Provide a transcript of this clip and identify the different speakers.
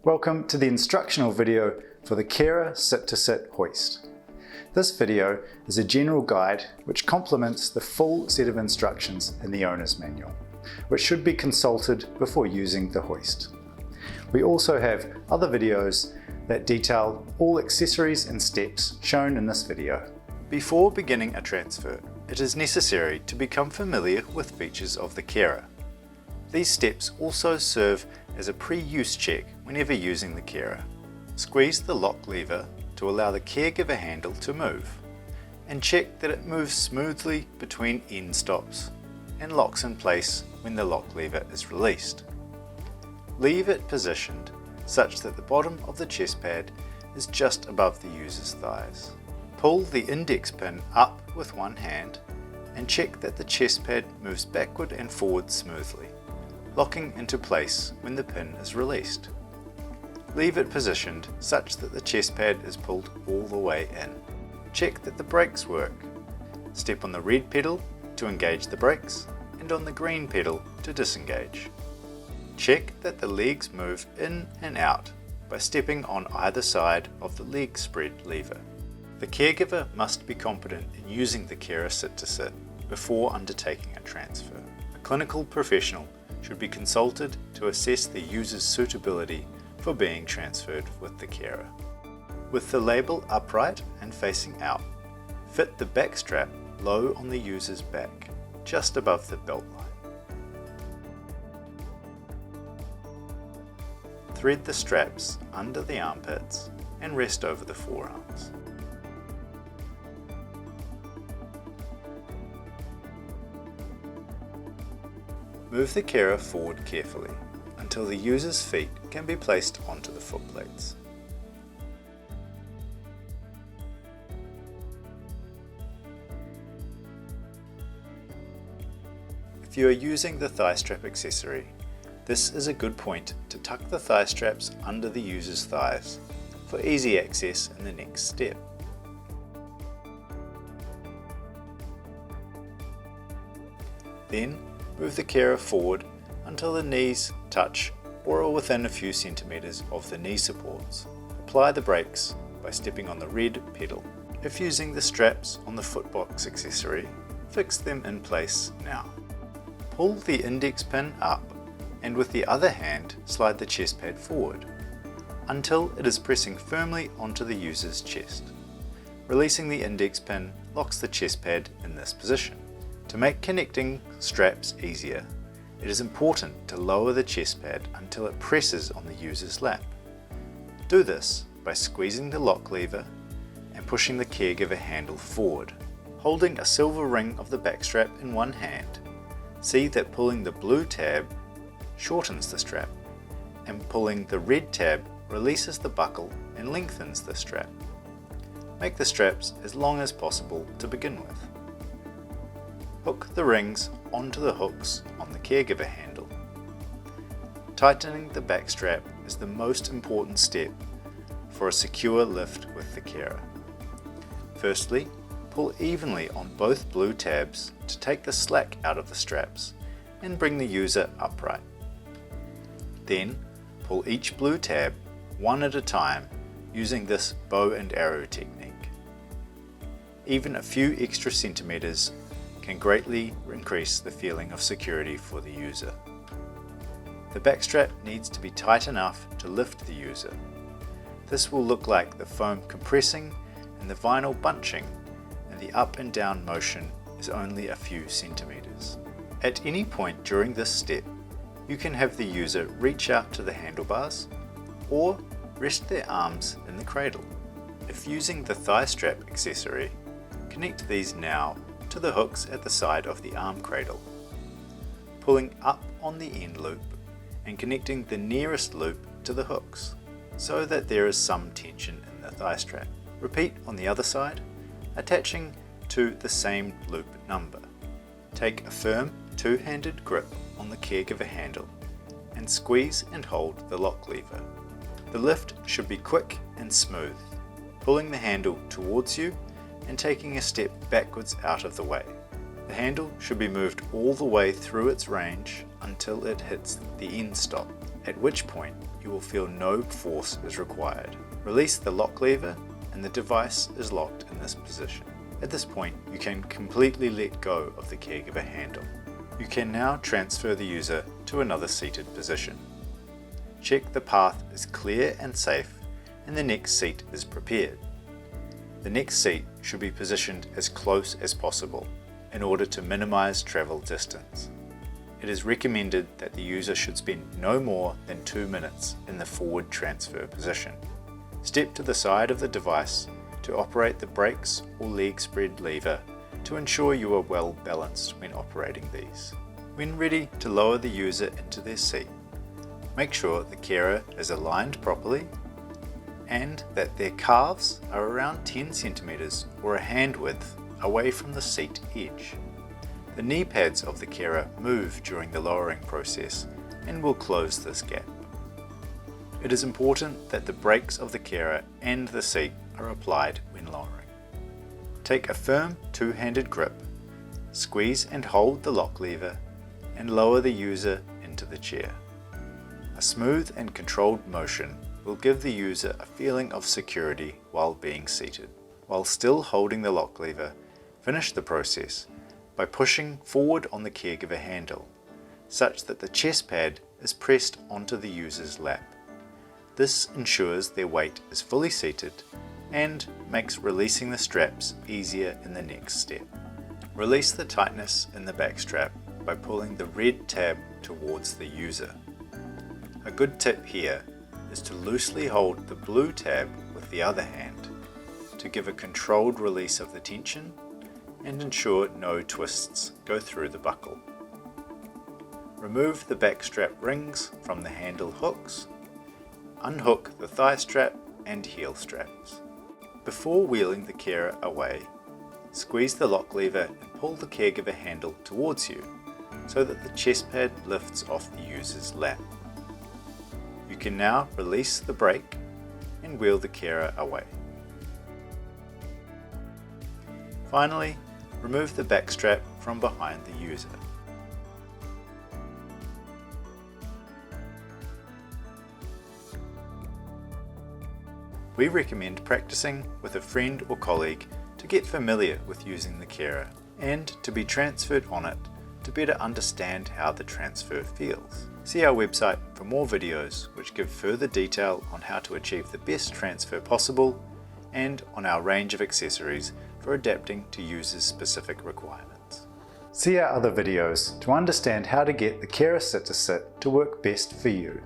Speaker 1: Welcome to the instructional video for the Kera sit2sit hoist. This video is a general guide which complements the full set of instructions in the owner's manual, which should be consulted before using the hoist. We also have other videos that detail all accessories and steps shown in this video. Before beginning a transfer, it is necessary to become familiar with features of the Kera. These steps also serve as a pre-use check whenever using the Kera. Squeeze the lock lever to allow the caregiver handle to move, and check that it moves smoothly between end stops and locks in place when the lock lever is released. Leave it positioned such that the bottom of the chest pad is just above the user's thighs. Pull the index pin up with one hand and check that the chest pad moves backward and forward smoothly, locking into place when the pin is released. Leave it positioned such that the chest pad is pulled all the way in. Check that the brakes work. Step on the red pedal to engage the brakes and on the green pedal to disengage. Check that the legs move in and out by stepping on either side of the leg spread lever. The caregiver must be competent in using the Kera sit2sit before undertaking a transfer. A clinical professional should be consulted to assess the user's suitability for being transferred with the Kera. With the label upright and facing out, fit the back strap low on the user's back, just above the belt line. Thread the straps under the armpits and rest over the forearms. Move the Kera forward carefully until the user's feet can be placed onto the foot plates. If you are using the thigh strap accessory, this is a good point to tuck the thigh straps under the user's thighs for easy access in the next step. Then move the Kera forward until the knees touch or are within a few centimeters of the knee supports. Apply the brakes by stepping on the red pedal. If using the straps on the footbox accessory, fix them in place now. Pull the index pin up and with the other hand slide the chest pad forward until it is pressing firmly onto the user's chest. Releasing the index pin locks the chest pad in this position. To make connecting straps easier, it is important to lower the chest pad until it presses on the user's lap. Do this by squeezing the lock lever and pushing the caregiver handle forward. Holding a silver ring of the back strap in one hand, see that pulling the blue tab shortens the strap, and pulling the red tab releases the buckle and lengthens the strap. Make the straps as long as possible to begin with. Hook the rings onto the hooks on the caregiver handle. Tightening the back strap is the most important step for a secure lift with the Kera. Firstly, pull evenly on both blue tabs to take the slack out of the straps and bring the user upright. Then, pull each blue tab one at a time using this bow and arrow technique. Even a few extra centimeters can greatly increase the feeling of security for the user. The back strap needs to be tight enough to lift the user. This will look like the foam compressing and the vinyl bunching, and the up and down motion is only a few centimeters. At any point during this step, you can have the user reach out to the handlebars or rest their arms in the cradle. If using the thigh strap accessory, connect these now to the hooks at the side of the arm cradle, pulling up on the end loop and connecting the nearest loop to the hooks so that there is some tension in the thigh strap. Repeat on the other side, attaching to the same loop number. Take a firm two-handed grip on the caregiver handle and squeeze and hold the lock lever. The lift should be quick and smooth, pulling the handle towards you and taking a step backwards out of the way. The handle should be moved all the way through its range until it hits the end stop. at which point you will feel no force is required. Release the lock lever and the device is locked in this position. At this point, you can completely let go of the caregiver handle. You can now transfer the user to another seated position. Check the path is clear and safe and the next seat is prepared. The next seat should be positioned as close as possible in order to minimize travel distance. It is recommended that the user should spend no more than 2 minutes in the forward transfer position. Step to the side of the device to operate the brakes or leg spread lever to ensure you are well balanced when operating these. When ready to lower the user into their seat, make sure the carer is aligned properly and that their calves are around 10 centimeters or a hand width away from the seat edge. The knee pads of the carer move during the lowering process and will close this gap. It is important that the brakes of the carer and the seat are applied when lowering. Take a firm two-handed grip, squeeze and hold the lock lever, and lower the user into the chair. A smooth and controlled motion will give the user a feeling of security while being seated. While still holding the lock lever, finish the process by pushing forward on the caregiver handle, such that the chest pad is pressed onto the user's lap. This ensures their weight is fully seated and makes releasing the straps easier in the next step. Release the tightness in the back strap by pulling the red tab towards the user. A good tip here is to loosely hold the blue tab with the other hand to give a controlled release of the tension and ensure no twists go through the buckle. Remove the back strap rings from the handle hooks, unhook the thigh strap and heel straps. Before wheeling the carer away, squeeze the lock lever and pull the caregiver handle towards you so that the chest pad lifts off the user's lap. You can now release the brake and wheel the carer away. Finally, remove the back strap from behind the user. We recommend practicing with a friend or colleague to get familiar with using the carer and to be transferred on it to better understand how the transfer feels. See our website for more videos which give further detail on how to achieve the best transfer possible and on our range of accessories for adapting to users' specific requirements. See our other videos to understand how to get the Kera sit2sit to work best for you.